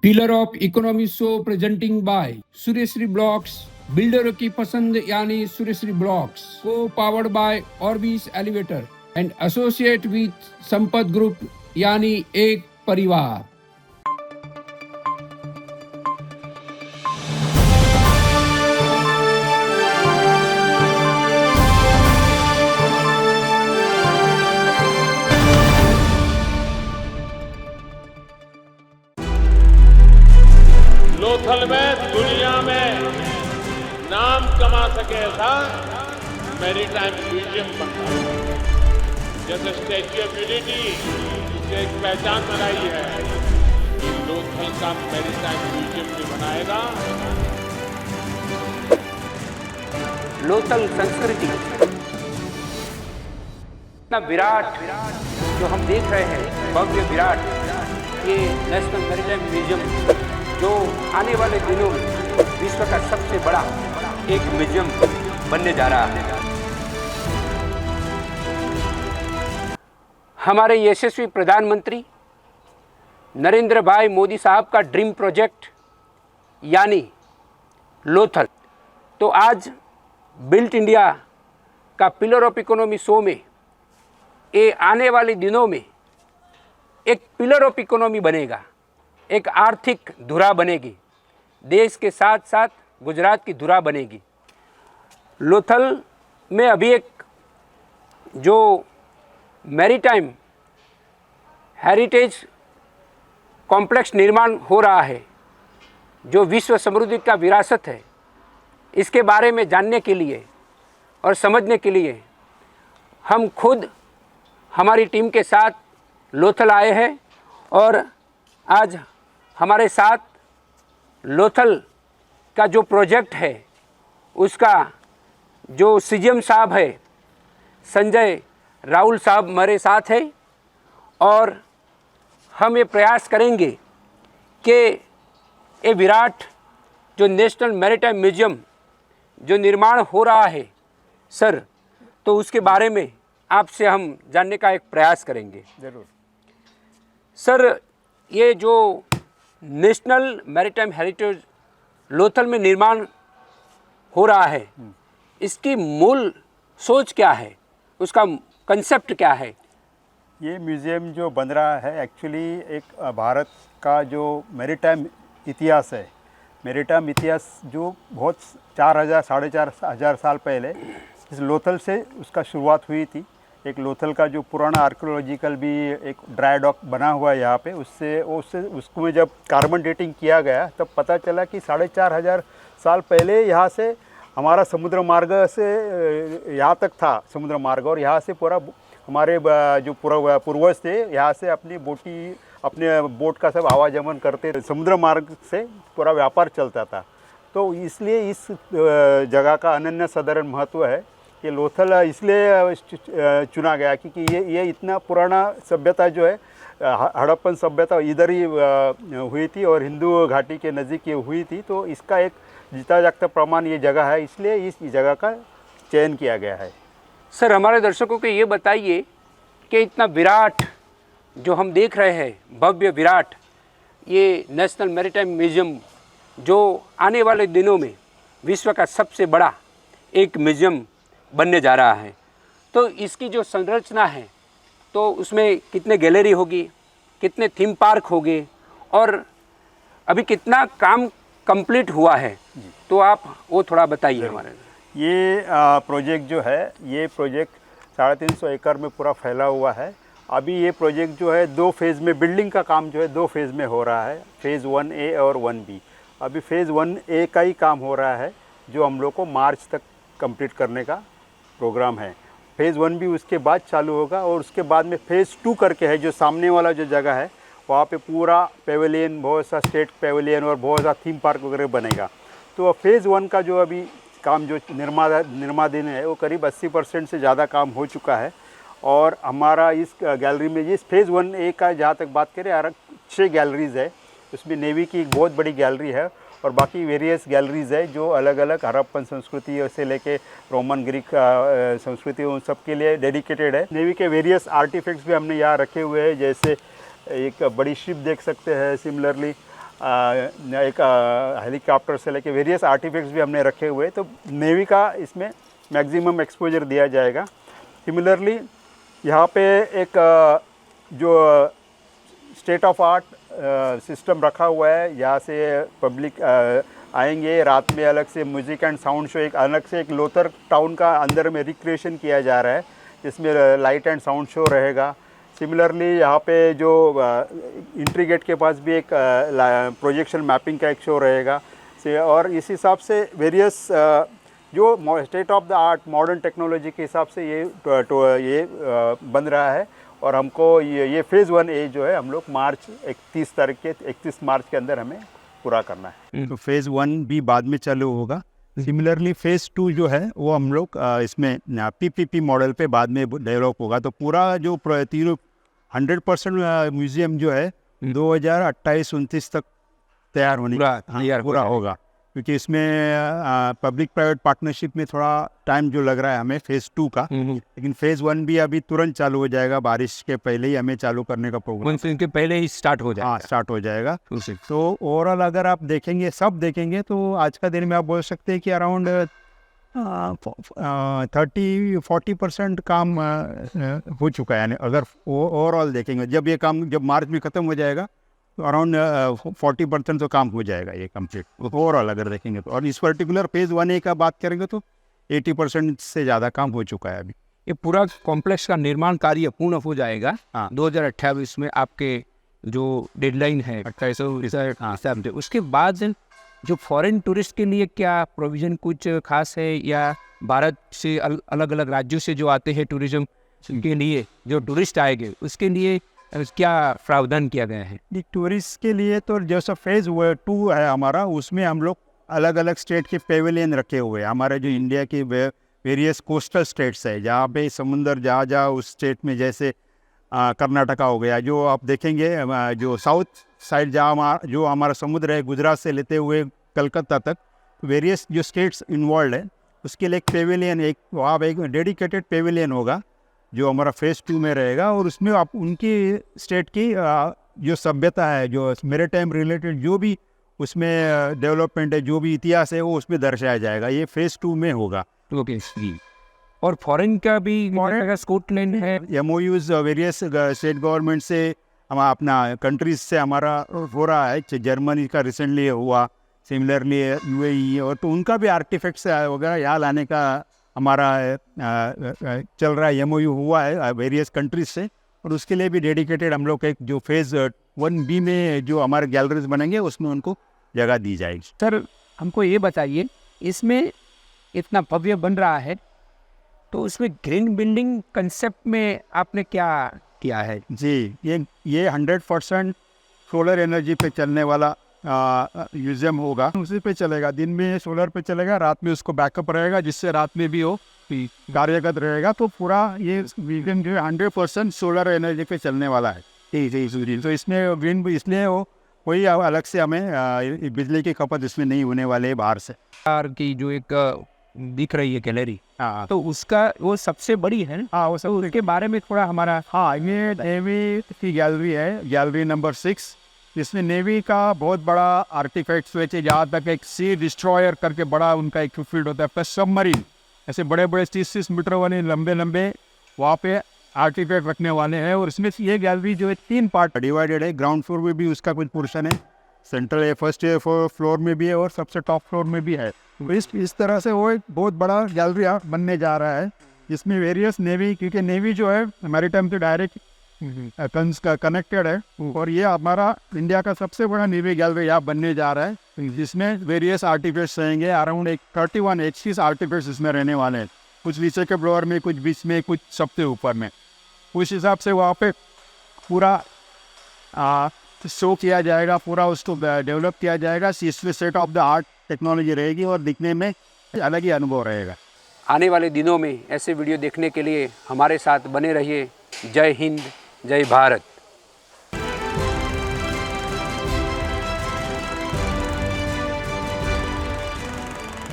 Pillar of economy show presenting by Suryashri blocks, बिल्डरों की पसंद यानी सूर्यश्री ब्लॉक्स, को powered by Orbis elevator and associate with Sampat group यानी एक परिवार। लोथल में दुनिया में नाम कमा सके ऐसा मैरीटाइम म्यूजियम बनता है। जैसे स्टैच्यू ऑफ यूनिटी जिससे एक पहचान बनाई है, लोथल का मैरीटाइम म्यूजियम भी बनाएगा। लोथल संस्कृति इतना विराट जो हम देख रहे हैं, भव्य विराट, ये नेशनल मैरीटाइम म्यूजियम जो आने वाले दिनों में विश्व का सबसे बड़ा एक म्यूजियम बनने जा रहा है। हमारे यशस्वी प्रधानमंत्री नरेंद्र भाई मोदी साहब का ड्रीम प्रोजेक्ट यानी लोथल, तो आज बिल्ट इंडिया का पिलर ऑफ इकोनॉमी शो में ये आने वाले दिनों में एक पिलर ऑफ इकोनॉमी बनेगा, एक आर्थिक धुरा बनेगी, देश के साथ साथ गुजरात की धुरा बनेगी। लोथल में अभी एक जो मैरीटाइम हेरिटेज कॉम्प्लेक्स निर्माण हो रहा है, जो विश्व समृद्धि का विरासत है, इसके बारे में जानने के लिए और समझने के लिए हम खुद हमारी टीम के साथ लोथल आए हैं। और आज हमारे साथ लोथल का जो प्रोजेक्ट है उसका जो सीजीएम साहब है संजय राहुल साहब हमारे साथ है, और हम ये प्रयास करेंगे कि ये विराट जो नेशनल मैरीटाइम म्यूजियम जो निर्माण हो रहा है सर, तो उसके बारे में आपसे हम जानने का एक प्रयास करेंगे। ज़रूर सर, ये जो नेशनल मैरीटाइम हेरिटेज लोथल में निर्माण हो रहा है, इसकी मूल सोच क्या है, उसका कंसेप्ट क्या है? ये म्यूज़ियम जो बन रहा है एक्चुअली एक भारत का जो मैरीटाइम इतिहास है, मैरीटाइम इतिहास जो बहुत 4000 साढ़े 4000 साल पहले इस लोथल से उसका शुरुआत हुई थी। एक लोथल का जो पुराना आर्कियोलॉजिकल भी एक ड्राई डॉक बना हुआ है यहाँ पे, उससे उसको में जब कार्बन डेटिंग किया गया तब पता चला कि 4500 साल पहले यहाँ से हमारा समुद्र मार्ग से यहाँ तक था समुद्र मार्ग, और यहाँ से पूरा हमारे जो पूर्वज थे यहाँ से अपने बोट का सब आवागमन करते थे, समुद्र मार्ग से पूरा व्यापार चलता था। तो इसलिए इस जगह का अनन्य साधारण महत्व है कि लोथल इसलिए चुना गया क्योंकि ये इतना पुराना सभ्यता जो है, हड़प्पन सभ्यता इधर ही हुई थी और हिंदू घाटी के नज़दीक ये हुई थी। तो इसका एक जीता जागता प्रमाण ये जगह है, इसलिए इस जगह का चयन किया गया है। सर, हमारे दर्शकों को ये बताइए कि इतना विराट जो हम देख रहे हैं, भव्य विराट, ये नेशनल मैरीटाइम म्यूजियम जो आने वाले दिनों में विश्व का सबसे बड़ा एक म्यूजियम बनने जा रहा है, तो इसकी जो संरचना है तो उसमें कितने गैलरी होगी, कितने थीम पार्क होंगे, और अभी कितना काम कंप्लीट हुआ है, तो आप वो थोड़ा बताइए हमारे। ये प्रोजेक्ट जो है, ये प्रोजेक्ट 350 एकड़ में पूरा फैला हुआ है। अभी ये प्रोजेक्ट जो है 2 फेज़ में, बिल्डिंग का काम जो है 2 फेज़ में हो रहा है, फेज़ 1A और 1B। अभी फेज़ 1A का ही काम हो रहा है जो हम लोग को मार्च तक कंप्लीट करने का प्रोग्राम है। फेज़ 1B उसके बाद चालू होगा, और उसके बाद में फेज़ 2 करके है जो सामने वाला जो जगह है वहाँ पे पूरा पेविलियन, बहुत सा स्टेट पेविलियन और बहुत सा थीम पार्क वगैरह बनेगा। तो फेज़ 1 का जो अभी काम जो निर्माणाधीन है वो करीब 80% से ज़्यादा काम हो चुका है। और हमारा इस गैलरी में इस फेज़ 1A का जहाँ तक बात करें 6 गैलरीज़ है, उसमें नेवी की एक बहुत बड़ी गैलरी है और बाकी वेरियस गैलरीज है जो अलग अलग हड़प्पन संस्कृति से लेके रोमन ग्रीक संस्कृति उन सब के लिए डेडिकेटेड है। नेवी के वेरियस आर्टिफैक्ट्स भी हमने यहाँ रखे हुए हैं, जैसे एक बड़ी शिप देख सकते हैं, सिमिलरली एक हेलीकॉप्टर से लेके वेरियस आर्टिफैक्ट्स भी हमने रखे हुए, तो नेवी का इसमें मैक्सिमम एक्सपोजर दिया जाएगा। सिमिलरली यहाँ पे एक जो स्टेट ऑफ आर्ट सिस्टम रखा हुआ है, यहाँ से पब्लिक आएंगे, रात में अलग से म्यूज़िक एंड साउंड शो, एक अलग से एक लोथर टाउन का अंदर में रिक्रिएशन किया जा रहा है, जिसमें लाइट एंड साउंड शो रहेगा। सिमिलरली यहाँ पे जो एंट्री गेट के पास भी एक प्रोजेक्शन मैपिंग का एक शो रहेगा और इस हिसाब से वेरियस जो state of the art modern technology के हिसाब से ये बन रहा है। और हमको ये फेज़ 1A जो है हम लोग मार्च 31 मार्च के अंदर हमें पूरा करना है। तो फेज़ 1 भी बाद में चालू होगा। सिमिलरली फेज़ 2 जो है वो हम लोग इसमें PPP मॉडल पे बाद में डेवलप होगा। तो पूरा जो तीनों 100% म्यूज़ियम जो है 2028-29 तक तैयार होने पूरा होगा, क्योंकि इसमें पब्लिक प्राइवेट पार्टनरशिप में थोड़ा टाइम जो लग रहा है हमें फेज़ 2 का, लेकिन फेज़ 1 भी अभी तुरंत चालू हो जाएगा। बारिश के पहले ही हमें चालू करने का प्रोग्राम, मानसून के पहले ही स्टार्ट हो जाएगा। हाँ, स्टार्ट हो जाएगा। तो ओवरऑल अगर आप देखेंगे, सब देखेंगे, तो आज का दिन में आप बोल सकते हैं कि अराउंड 30-40% काम हो चुका है। यानी अगर ओवरऑल देखेंगे, जब मार्च में ख़त्म हो जाएगा तो अराउंड 40% तो काम हो जाएगा ये कंप्लीट ओवरऑल अगर देखेंगे तो। और इस पर्टिकुलर फेज़ 1A का बात करेंगे तो 80% से ज़्यादा काम हो चुका है अभी। ये पूरा कॉम्प्लेक्स का निर्माण कार्य पूर्ण हो जाएगा हाँ। 2028 में। आपके जो डेडलाइन है 28 से, उसके बाद जो फॉरेन टूरिस्ट के लिए क्या प्रोविज़न कुछ खास है, या भारत से अलग अलग राज्यों से जो आते हैं टूरिज्म के लिए, जो टूरिस्ट आएंगे उसके लिए क्या प्रावधान किया गया है? टूरिस्ट के लिए तो जैसा फेज़ 2 है हमारा, उसमें हम लोग अलग अलग स्टेट के पेविलियन रखे हुए हैं। हमारे जो इंडिया के वेरियस कोस्टल स्टेट्स है, जहाँ पे समुंदर जहाँ उस स्टेट में, जैसे कर्नाटका हो गया, जो आप देखेंगे जो साउथ साइड जहाँ जो हमारा समुद्र है, गुजरात से लेते हुए कलकत्ता तक, वेरियस जो स्टेट्स इन्वॉल्व है, उसके लिए एक पेविलियन, वहाँ एक डेडिकेटेड पेविलियन होगा जो हमारा फेज़ 2 में रहेगा। और उसमें आप उनकी स्टेट की जो सभ्यता है, जो मैरीटाइम रिलेटेड जो भी उसमें डेवलपमेंट है, जो भी इतिहास है, वो उसमें दर्शाया जाएगा। ये फेज़ 2 में होगा। ओके। और फॉरेन का भी स्कॉटलैंड है, MOUs वेरियस स्टेट गवर्नमेंट से, हम अपना कंट्रीज से हमारा हो रहा है। जर्मनी का रिसेंटली हुआ, सिमिलरली UAE, और तो उनका भी आर्टिफैक्ट्स वगैरह यहाँ लाने का हमारा चल रहा है। MOU हुआ है वेरियस कंट्रीज से, और उसके लिए भी डेडिकेटेड हम लोग एक जो फेज़ 1B में जो हमारे गैलरीज बनेंगे उसमें उनको जगह दी जाएगी। सर हमको ये बताइए, इसमें इतना भव्य बन रहा है तो उसमें ग्रीन बिल्डिंग कंसेप्ट में आपने क्या किया है? जी, ये 100% सोलर एनर्जी पे चलने वाला म्यूज़ियम होगा। उसी पे चलेगा, दिन में सोलर पे चलेगा, रात में उसको बैकअप रहेगा, जिससे रात में भी वो कार्यगत रहेगा। तो पूरा ये म्यूज़ियम जो है 100% सोलर एनर्जी पे चलने वाला है। तो इसमें ग्रीन इसलिए हो, कोई अलग से हमें बिजली की खपत इसमें नहीं होने वाले है बाहर से। की जो एक दिख रही है गैलरी, हाँ, तो उसका वो सबसे बड़ी है ना? हाँ, वो सब उसके बारे में थोड़ा हमारा। हाँ, ये नेवी की गैलरी है, गैलरी नंबर 6। इसमें नेवी का बहुत बड़ा आर्टिफैक्ट्स हुए थे, जहाँ तक एक सी डिस्ट्रॉयर करके बड़ा उनका एक फील्ड होता है, प्लस सबमरीन, ऐसे बड़े बड़े 30-30 मीटर वाले लंबे वहाँ पे आर्टिफैक्ट रखने वाले हैं। और इसमें ये गैलरी जो है 3 पार्ट डिवाइडेड है। ग्राउंड फ्लोर में भी उसका कुछ पोर्शन है, सेंट्रल फर्स्ट फ्लोर में भी है, और सबसे टॉप फ्लोर में भी है। तो इस तरह से वो एक बहुत बड़ा गैलरी बनने जा रहा है, जिसमें वेरियस नेवी, क्योंकि नेवी जो है मैरीटाइम से डायरेक्ट कनेक्टेड है, और ये हमारा इंडिया का सबसे बड़ा नेवी गैलरी यहाँ बनने जा रहा है, जिसमें वेरियस आर्टिफैक्ट्स रहेंगे। अराउंड 31 80 आर्टिफैक्ट्स इसमें रहने वाले हैं, कुछ नीचे के फ्लोर में, कुछ बीच में, कुछ सबसे ऊपर में। उस हिसाब से वहाँ पे पूरा शो किया जाएगा, पूरा उसको डेवलप किया जाएगा। इसमें state of the art technology रहेगी और दिखने में अलग ही अनुभव रहेगा। आने वाले दिनों में ऐसे वीडियो देखने के लिए हमारे साथ बने रहिए। जय हिंद, जय भारत।